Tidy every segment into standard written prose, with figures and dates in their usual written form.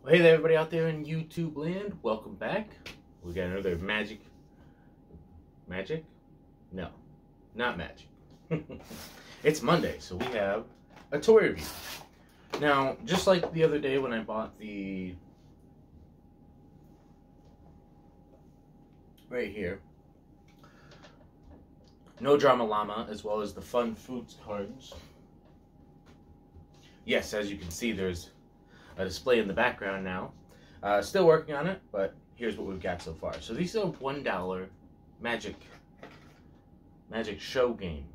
Well, hey there, everybody out there in YouTube land. Welcome back. We got another magic. No, not magic. It's Monday, so we have a toy review. Now, just like the other day when I bought the right here, No Drama Llama, as well as the Fun Foods cards. Yes, as you can see, there's a display in the background now. Still working on it, but here's what we've got so far. So these are $1 magic show game.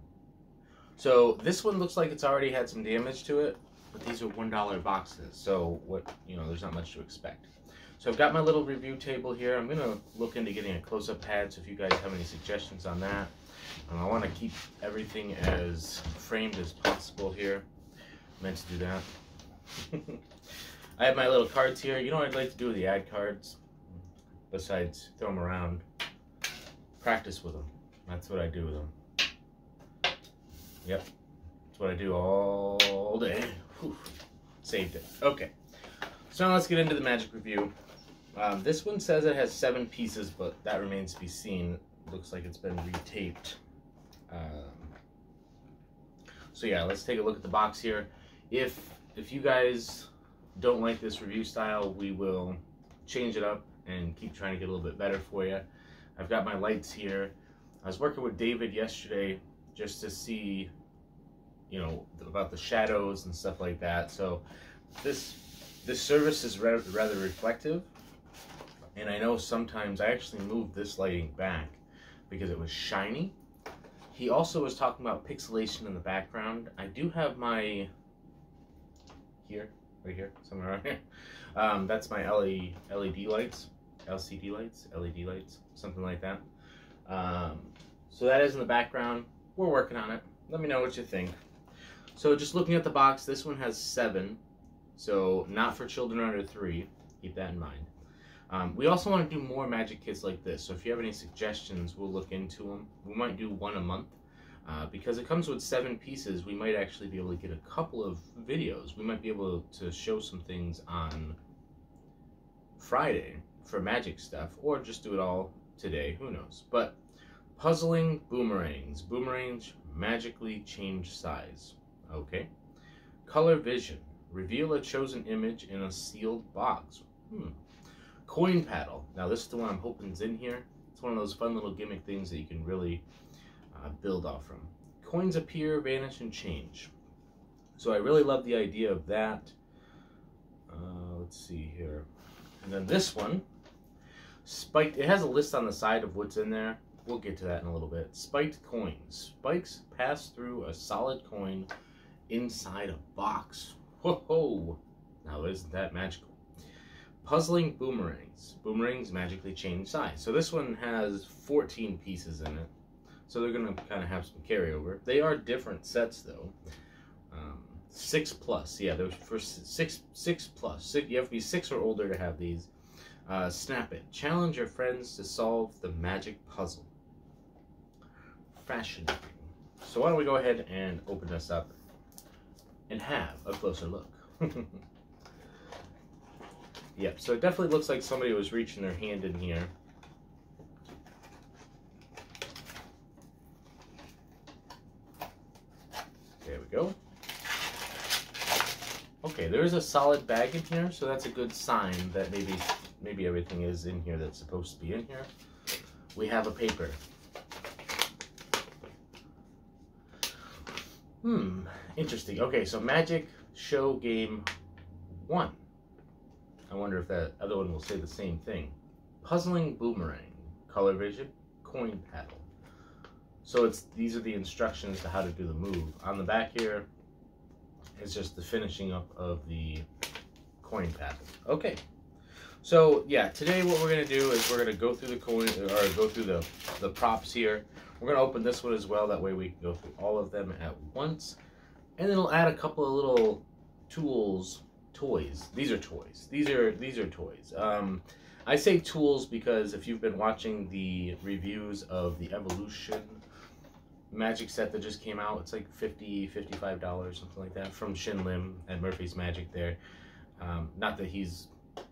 So this one looks like it's already had some damage to it, but these are $1 boxes. So there's not much to expect. So I've got my little review table here. I'm gonna look into getting a close-up pad. So if you guys have any suggestions on that, I want to keep everything as framed as possible here. Meant to do that. I have my little cards here. You know what I'd like to do with the ad cards? Besides throw them around, practice with them. That's what I do with them. Yep, that's what I do all day. Whew. Saved it. Okay, so now let's get into the magic review. This one says it has 7 pieces, but that remains to be seen. Looks like it's been retaped. So yeah, let's take a look at the box here. If you guys don't like this review style, we will change it up and keep trying to get a little bit better for you. I've got my lights here. I was working with David yesterday just to see, about the shadows and stuff like that. So this service is rather reflective, and I know sometimes I actually moved this lighting back because it was shiny. He also was talking about pixelation in the background. I do have my right here, somewhere around here. That's my LED lights, LCD lights, LED lights, something like that. So that is in the background. We're working on it. Let me know what you think. So just looking at the box, this one has 7. So not for children under 3. Keep that in mind. We also want to do more magic kits like this. So if you have any suggestions, we'll look into them. We might do one a month. Because it comes with 7 pieces, we might actually be able to get a couple of videos. We might be able to show some things on Friday for magic stuff, or just do it all today, who knows. But puzzling boomerangs. Boomerangs magically change size. Okay. Color vision. Reveal a chosen image in a sealed box. Coin paddle. Now this is the one I'm hoping is in here. It's one of those fun little gimmick things that you can really build off from. Coins appear, vanish, and change. So I really love the idea of that. Let's see here. And then this one, spiked. It has a list on the side of what's in there. We'll get to that in a little bit. Spiked coins. Spikes pass through a solid coin inside a box. Whoa! Now isn't that magical? Puzzling boomerangs. Boomerangs magically change size. So this one has 14 pieces in it. So they're going to kind of have some carryover. They are different sets though. 6+. Yeah, there's for 6+. You have to be 6 or older to have these. Snap it. Challenge your friends to solve the magic puzzle. Fascinating. So why don't we go ahead and open this up and have a closer look. Yep, so it definitely looks like somebody was reaching their hand in here. There we go. Okay, there's a solid bag in here, so that's a good sign that maybe everything is in here that's supposed to be in here. We have a paper. Interesting. Okay, so Magic Show Game 1. I wonder if that other one will say the same thing. Puzzling boomerang. Color vision. Coin paddle. So these are the instructions to how to do the move. On the back here is just the finishing up of the coin paddle. Okay. So yeah, today what we're gonna do is we're gonna go through the coin, or go through the props here. We're gonna open this one as well. That way we can go through all of them at once, and then it'll add a couple of little toys. These are toys. These are toys. I say tools because if you've been watching the reviews of the Evolution magic set that just came out, it's like $55, something like that, from Shin Lim at Murphy's Magic there. Not that he's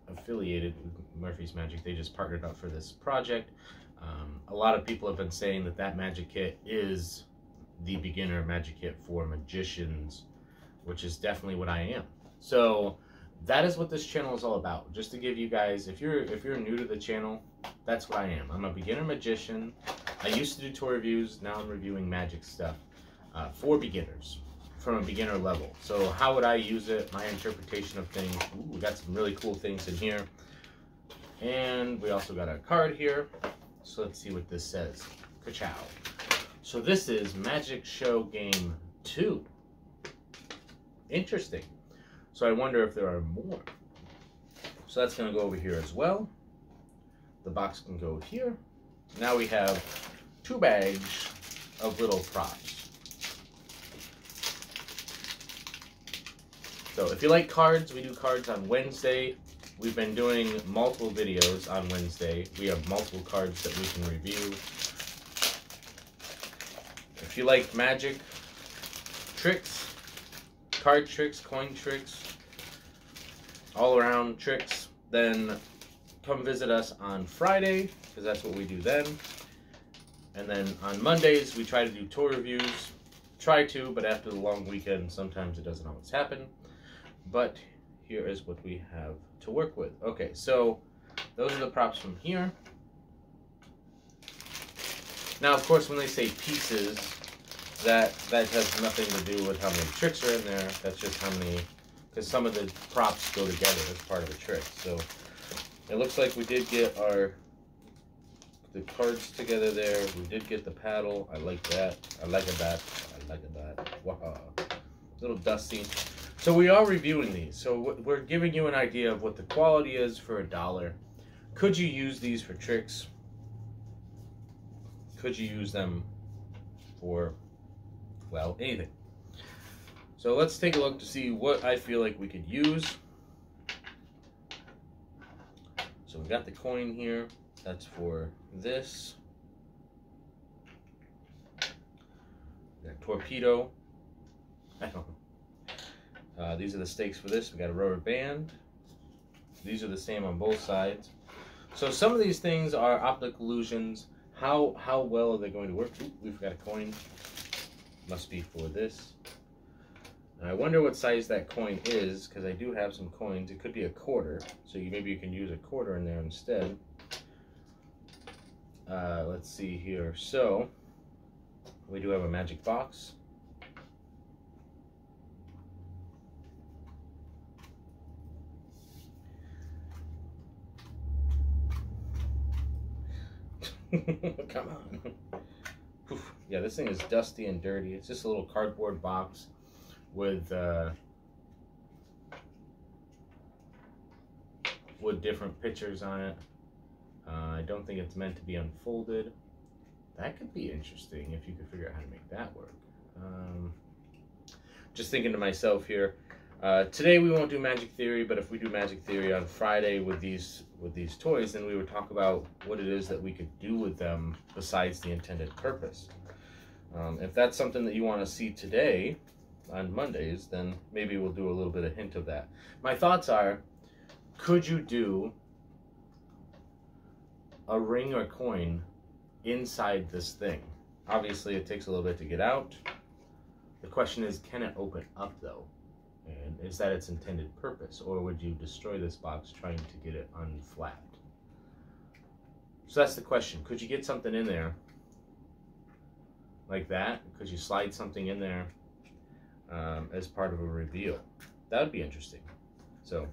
affiliated with Murphy's Magic. They just partnered up for this project. A lot of people have been saying that that magic kit is the beginner magic kit for magicians, which is definitely what I am. So that is what this channel is all about. Just to give you guys, if you're new to the channel, that's what I am. I'm a beginner magician. I used to do toy reviews. Now I'm reviewing magic stuff for beginners from a beginner level. So how would I use it? My interpretation of things. Ooh, we got some really cool things in here. And we also got a card here. So let's see what this says. Ka-chow. So this is Magic Show Game 2. Interesting. So I wonder if there are more. So that's going to go over here as well. The box can go here. Now we have 2 bags of little props. So if you like cards, we do cards on Wednesday. We've been doing multiple videos on Wednesday. We have multiple cards that we can review. If you like magic, tricks, card tricks, coin tricks, all around tricks, then come visit us on Friday, because that's what we do then. And then on Mondays, we try to do toy reviews. Try to, but after the long weekend, sometimes it doesn't always happen. But here is what we have to work with. Okay, so those are the props from here. Now, of course, when they say pieces, that has nothing to do with how many tricks are in there. That's just how many, because some of the props go together as part of a trick. So it looks like we did get the cards together there. We did get the paddle. I like that. I like a bat. I like a bat. Wow. A little dusty. So we are reviewing these. So we're giving you an idea of what the quality is for $1. Could you use these for tricks? Could you use them for, well, anything? So let's take a look to see what I feel like we could use. So we got the coin here. That's for this. We got torpedo. I don't know. These are the stakes for this. We got a rubber band. These are the same on both sides. So some of these things are optic illusions. How well are they going to work? Ooh, we've got a coin. Must be for this. And I wonder what size that coin is, because I do have some coins. It could be a quarter, so maybe you can use a quarter in there instead. Let's see here. So we do have a magic box. Come on. Oof. Yeah, this thing is dusty and dirty. It's just a little cardboard box with different pictures on it. I don't think it's meant to be unfolded. That could be interesting if you could figure out how to make that work. Just thinking to myself here. Today we won't do Magic Theory, but if we do Magic Theory on Friday with these toys, then we would talk about what it is that we could do with them besides the intended purpose. If that's something that you want to see today on Mondays, then maybe we'll do a little bit of hint of that. My thoughts are, could you do a ring or coin inside this thing? Obviously, it takes a little bit to get out. The question is, can it open up though? And is that its intended purpose? Or would you destroy this box trying to get it unflapped? So that's the question. Could you get something in there like that? Could you slide something in there as part of a reveal? That would be interesting. So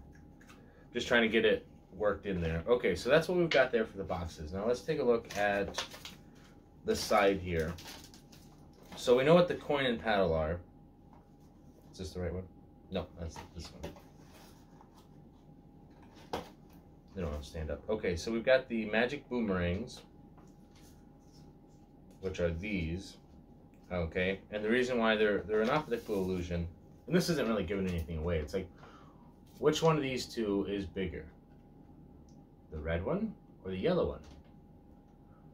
just trying to get it worked in there. Okay, so that's what we've got there for the boxes. Now let's take a look at the side here. So we know what the coin and paddle are. Is this the right one? No, that's this one. They don't have to stand up. Okay, so we've got the magic boomerangs, which are these. Okay, and the reason why they're an optical illusion, and this isn't really giving anything away. It's like, which one of these two is bigger? The red one or the yellow one?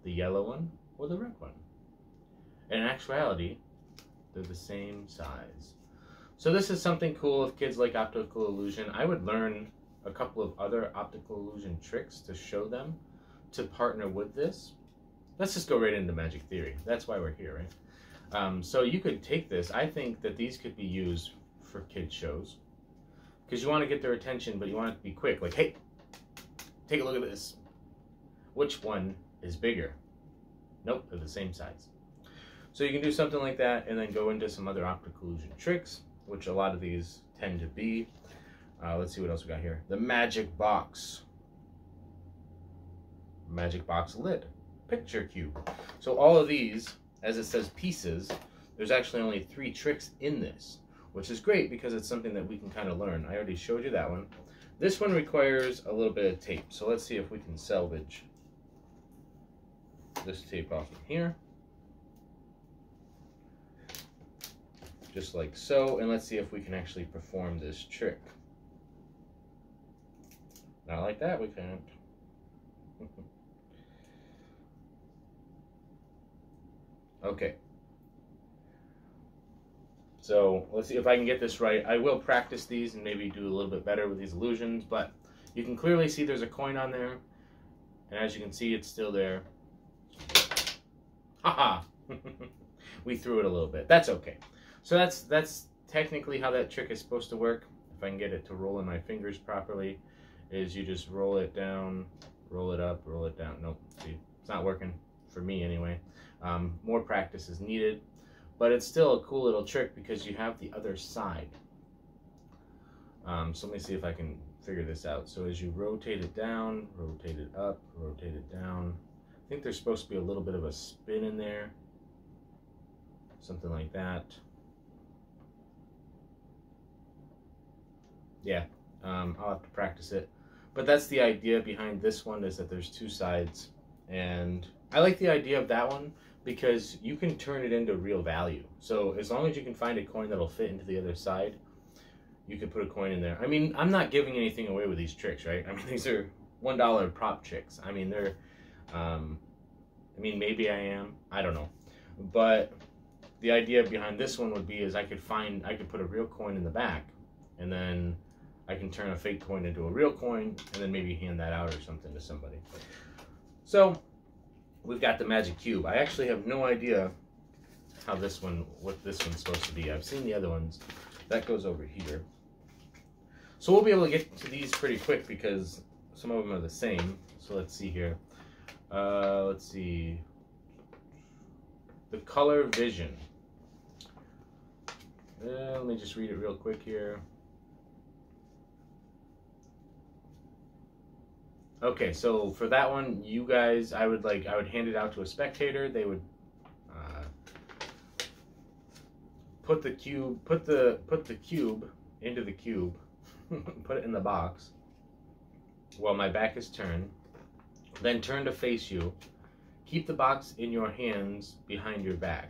The yellow one or the red one? And in actuality, they're the same size. So this is something cool if kids like optical illusion. I would learn a couple of other optical illusion tricks to show them to partner with this. Let's just go right into magic theory. That's why we're here, right? So you could take this. I think that these could be used for kids shows because you want to get their attention, but you want it to be quick. Like, hey, take a look at this. Which one is bigger? Nope, they're the same size. So you can do something like that and then go into some other optical illusion tricks, which a lot of these tend to be. Let's see what else we got here. The magic box. Magic box lid. Picture cube. So all of these, as it says pieces, there's actually only 3 tricks in this, which is great because it's something that we can kind of learn. I already showed you that one. This one requires a little bit of tape. So let's see if we can salvage this tape off of here. Just like so. And let's see if we can actually perform this trick. Not like that, we can't. Okay. So let's see if I can get this right. I will practice these and maybe do a little bit better with these illusions, but you can clearly see there's a coin on there. And as you can see, it's still there. Haha! We threw it a little bit. That's okay. So that's technically how that trick is supposed to work. If I can get it to roll in my fingers properly, is you just roll it down, roll it up, roll it down. Nope, see, it's not working for me anyway. More practice is needed, but it's still a cool little trick because you have the other side. So let me see if I can figure this out. So as you rotate it down, rotate it up, rotate it down, I think there's supposed to be a little bit of a spin in there. Something like that. Yeah, I'll have to practice it. But that's the idea behind this one, is that there's 2 sides. And I like the idea of that one because you can turn it into real value. So as long as you can find a coin that'll fit into the other side, you can put a coin in there. I mean, I'm not giving anything away with these tricks, right? I mean, these are $1 prop tricks. I mean, they're, I mean, maybe I am. I don't know. But the idea behind this one would be is I could put a real coin in the back, and then I can turn a fake coin into a real coin, and then maybe hand that out or something to somebody. So we've got the magic cube. I actually have no idea how what this one's supposed to be. I've seen the other ones. That goes over here. So we'll be able to get to these pretty quick because some of them are the same. So let's see here. Let's see. The color vision. Let me just read it real quick here. Okay, so for that one, you guys, I would hand it out to a spectator. They would put the cube into the cube, put it in the box while my back is turned, then turn to face you. Keep the box in your hands behind your back.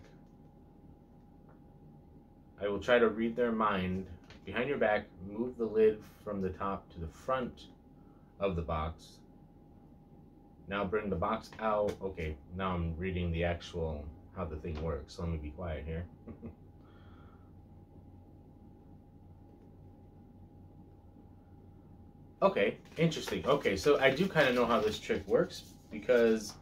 I will try to read their mind. Behind your back, move the lid from the top to the front of the box. Now bring the box out. Okay, now I'm reading the actual, how the thing works. So let me be quiet here. Okay, interesting. Okay, so I do kind of know how this trick works because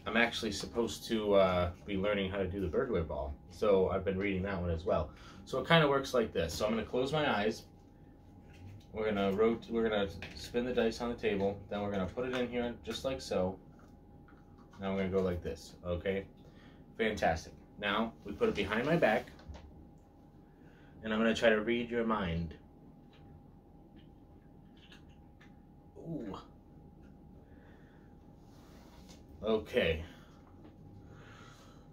I'm actually supposed to be learning how to do the burglar ball. So I've been reading that one as well. So it kind of works like this. So I'm going to close my eyes. We're gonna spin the dice on the table. Then we're gonna put it in here just like so. Now we're gonna go like this. Okay, fantastic. Now we put it behind my back, and I'm gonna try to read your mind. Ooh. Okay.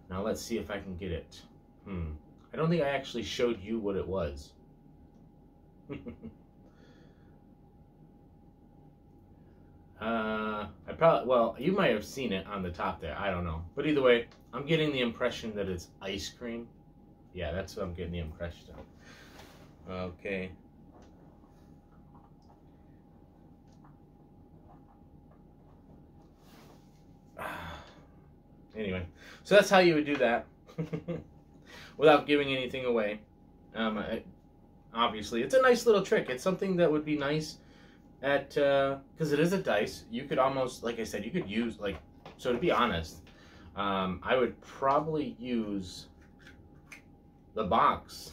Now let's see if I can get it. I don't think I actually showed you what it was. Well, you might have seen it on the top there. I don't know. But either way, I'm getting the impression that it's ice cream. Yeah, that's what I'm getting the impression of. Okay. Anyway, so that's how you would do that without giving anything away. Obviously, it's a nice little trick. It's something that would be nice at, because it is a dice, you could almost, like I said, you could use, like, so to be honest, I would probably use the box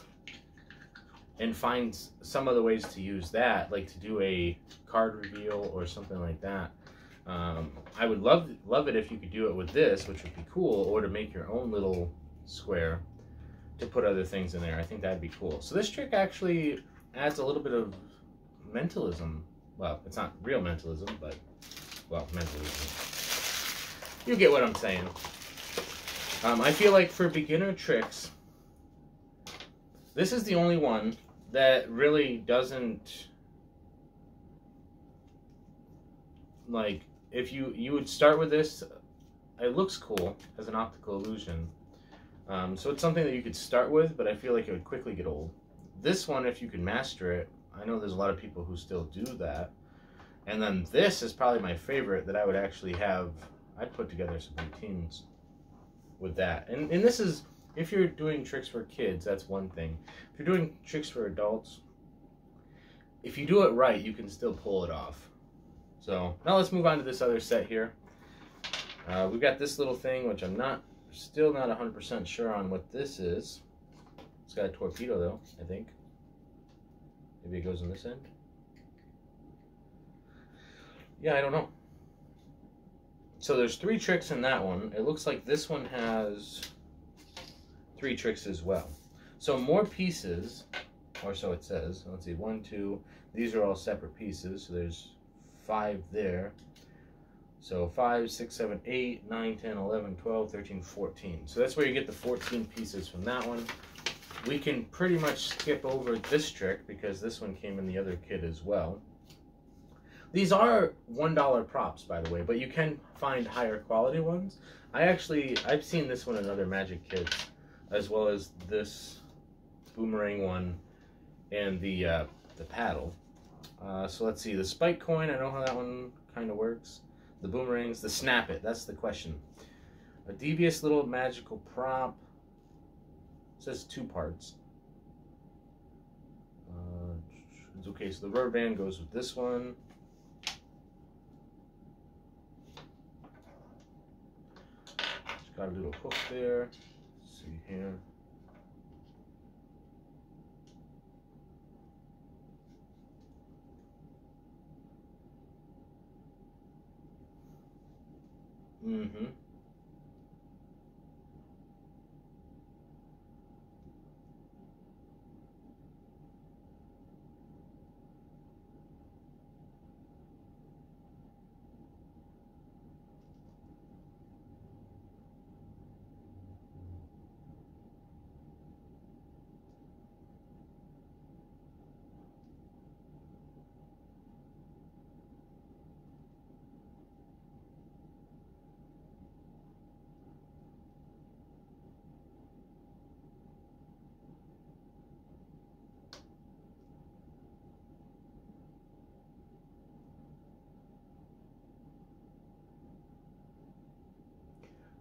and find some other ways to use that, like to do a card reveal or something like that. I would love it if you could do it with this, which would be cool, or to make your own little square to put other things in there. I think that'd be cool. So this trick actually adds a little bit of mentalism. Well, it's not real mentalism, but, well, mentalism. You get what I'm saying. I feel like for beginner tricks, this is the only one that really doesn't, like, if you would start with this, it looks cool as an optical illusion. So it's something that you could start with, but I feel like it would quickly get old. This one, if you can master it, I know there's a lot of people who still do that. And then this is probably my favorite that I would actually have. I'd put together some routines with that. And this is, if you're doing tricks for kids, that's one thing. If you're doing tricks for adults, if you do it right, you can still pull it off. So now let's move on to this other set here. We've got this little thing, which I'm still not 100% sure on what this is. It's got a torpedo though, I think. Maybe it goes on this end. Yeah, I don't know. So there's 3 tricks in that one. It looks like this one has 3 tricks as well. So more pieces, or so it says. Let's see, 1, 2. These are all separate pieces. So there's 5 there. So 5, 6, 7, 8, 9, 10, 11, 12, 13, 14. So that's where you get the 14 pieces from that one. We can pretty much skip over this trick because this one came in the other kit as well. These are $1 props, by the way, but you can find higher quality ones. I've seen this one in other magic kits, as well as this boomerang one and the paddle. So let's see, the spike coin, I know how that one kind of works. The boomerangs, the snap it, that's the question. A devious little magical prop. It says 2 parts. Okay, so the rubber band goes with this one. It's got a little hook there. Let's see here. Mm-hmm.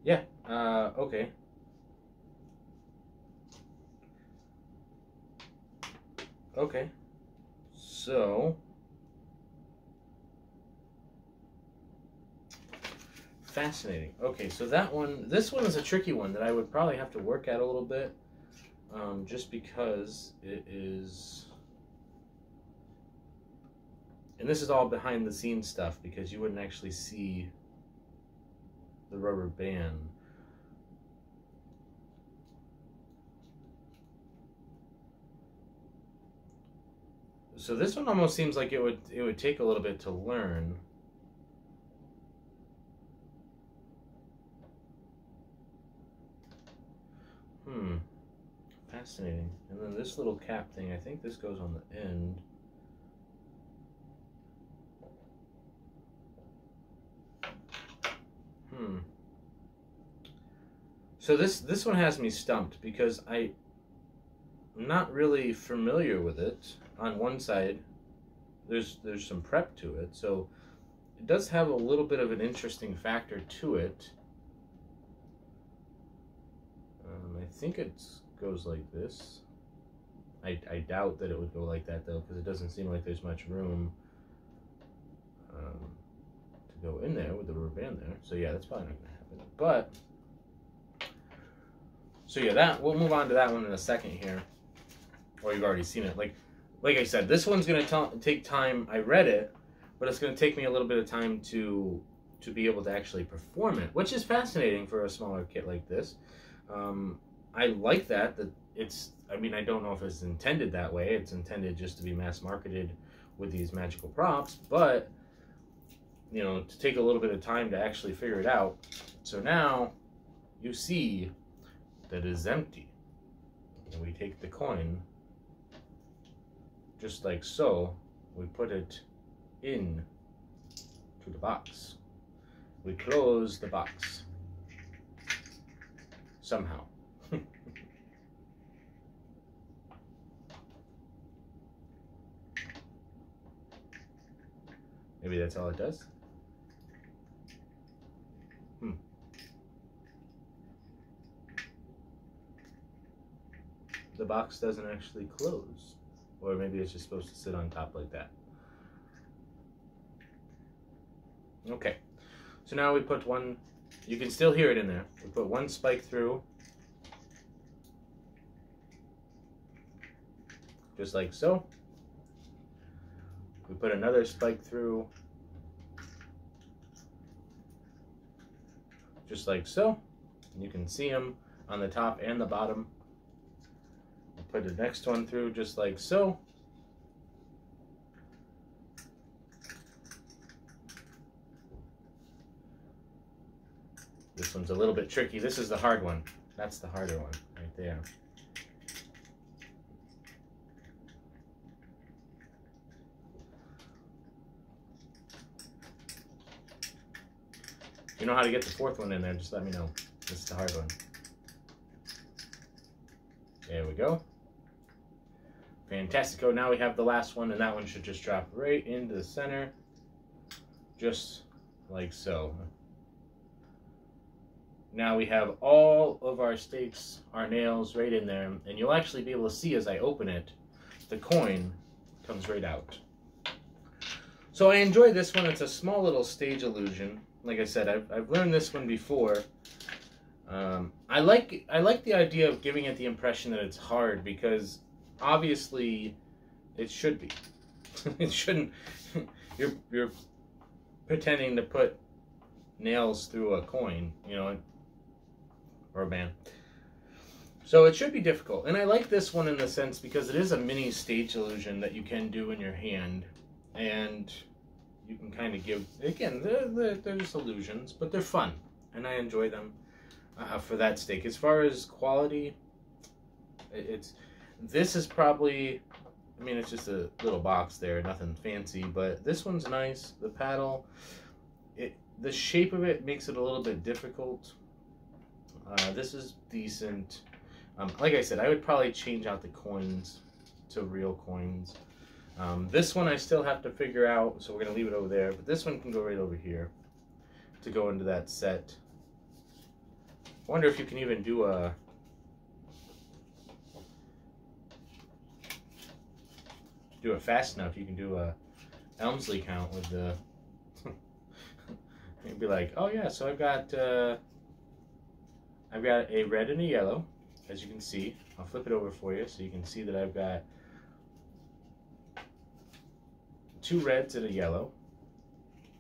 Yeah, okay. Okay. So, fascinating. Okay, so this one is a tricky one that I would probably have to work at a little bit, just because it is, and this is all behind the scenes stuff because you wouldn't actually see the rubber band. So this one almost seems like it would take a little bit to learn. Fascinating. And then this little cap thing, I think this goes on the end. So this one has me stumped because I'm not really familiar with it. On one side, there's some prep to it, so it does have a little bit of an interesting factor to it. I think it goes like this. I doubt that it would go like that though, because it doesn't seem like there's much room. to go in there with the rubber band there. So yeah, that's probably not going to happen. But so yeah, that we'll move on to that one in a second here. Or you've already seen it. Like I said, this one's going to take time. I read it, but it's going to take me a little bit of time to be able to actually perform it, which is fascinating for a smaller kit like this. I like that it's, I mean, I don't know if it's intended that way. It's intended just to be mass marketed with these magical props, but, you know, to take a little bit of time to actually figure it out. So now you see that it is empty. And we take the coin, just like so, we put it in to the box. We close the box somehow. Maybe that's all it does. The box doesn't actually close. Or maybe it's just supposed to sit on top like that. Okay. So now we put one, you can still hear it in there. We put one spike through, just like so. We put another spike through, just like so. And you can see them on the top and the bottom. We put the next one through, just like so. This one's a little bit tricky. This is the hard one. That's the harder one right there. If you know how to get the fourth one in there, just let me know. This is the hard one. There we go. Fantastico. Now we have the last one, and that one should just drop right into the center. Just like so. Now we have all of our stakes, our nails right in there, and you'll actually be able to see as I open it, the coin comes right out. So I enjoy this one. It's a small little stage illusion. Like I said, I've learned this one before. I like the idea of giving it the impression that it's hard, because obviously it should be. It shouldn't. You're pretending to put nails through a coin, you know, or a band. So it should be difficult. And I like this one in the sense because it is a mini stage illusion that you can do in your hand. And you can kind of give, again, they're just illusions, but they're fun. And I enjoy them for that stake. As far as quality, this is probably, I mean, it's just a little box there, nothing fancy, but this one's nice. The paddle, the shape of it makes it a little bit difficult. This is decent. Like I said, I would probably change out the coins to real coins. This one I still have to figure out, so we're going to leave it over there. But this one can go right over here to go into that set. I wonder if you can even do a... do it fast enough. You can do a Elmsley count with the... You'd be like, oh yeah, so I've got a red and a yellow, as you can see. I'll flip it over for you so you can see that I've got 2 reds and a yellow.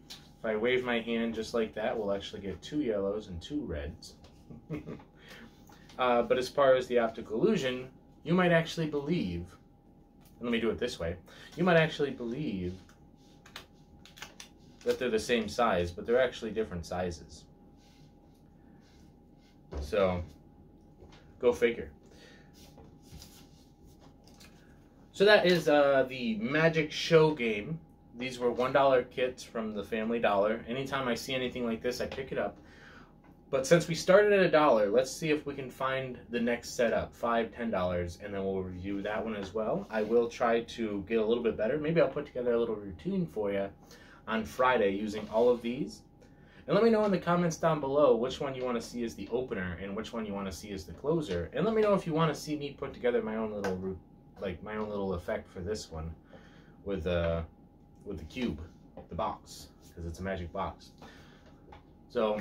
If I wave my hand just like that, we'll actually get 2 yellows and 2 reds. But as far as the optical illusion, you might actually believe, and let me do it this way, you might actually believe that they're the same size, but they're actually different sizes. So, go figure. So that is the Magic Show game. These were $1 kits from the Family Dollar. Anytime I see anything like this, I pick it up. But since we started at $1, let's see if we can find the next setup, $5, $10, and then we'll review that one as well. I will try to get a little bit better. Maybe I'll put together a little routine for you on Friday using all of these. And let me know in the comments down below which one you want to see as the opener and which one you want to see as the closer. And let me know if you want to see me put together my own little effect for this one with the cube. the box, because it's a magic box. So,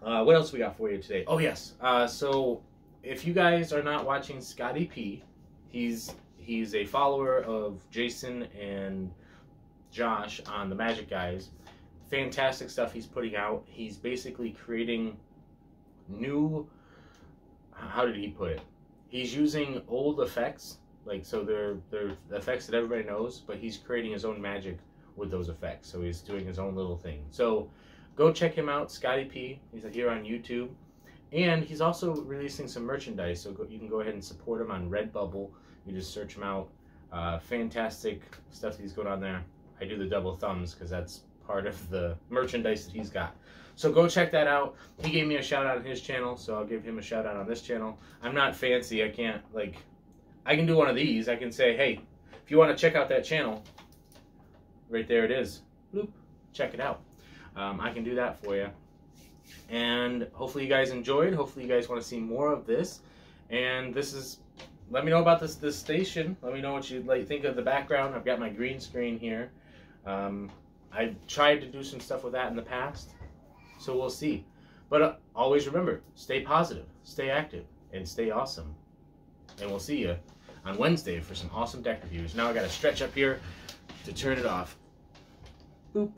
what else we got for you today? Oh yes, so if you guys are not watching Scotty P, he's a follower of Jason and Josh on the Magic Guys. Fantastic stuff he's putting out. He's basically creating new, how did he put it? He's using old effects, like, so they're the effects that everybody knows, but he's creating his own magic with those effects. So he's doing his own little thing. So go check him out, Scotty P. He's here on YouTube. And he's also releasing some merchandise, so you can go ahead and support him on Redbubble. You just search him out. Fantastic stuff that he's going on there. I do the double thumbs because that's part of the merchandise that he's got. So go check that out. He gave me a shout out on his channel, so I'll give him a shout out on this channel. I'm not fancy. I can't, like, I can do one of these. I can say, hey, if you want to check out that channel, right there it is. Bloop. Check it out. I can do that for you. And hopefully you guys enjoyed. Hopefully you guys want to see more of this. And this is, let me know about this station. Let me know what you think of the background. I've got my green screen here. I've tried to do some stuff with that in the past, so we'll see. But always remember, stay positive, stay active, and stay awesome. And we'll see you on Wednesday for some awesome deck reviews. Now I got to stretch up here to turn it off. Boop.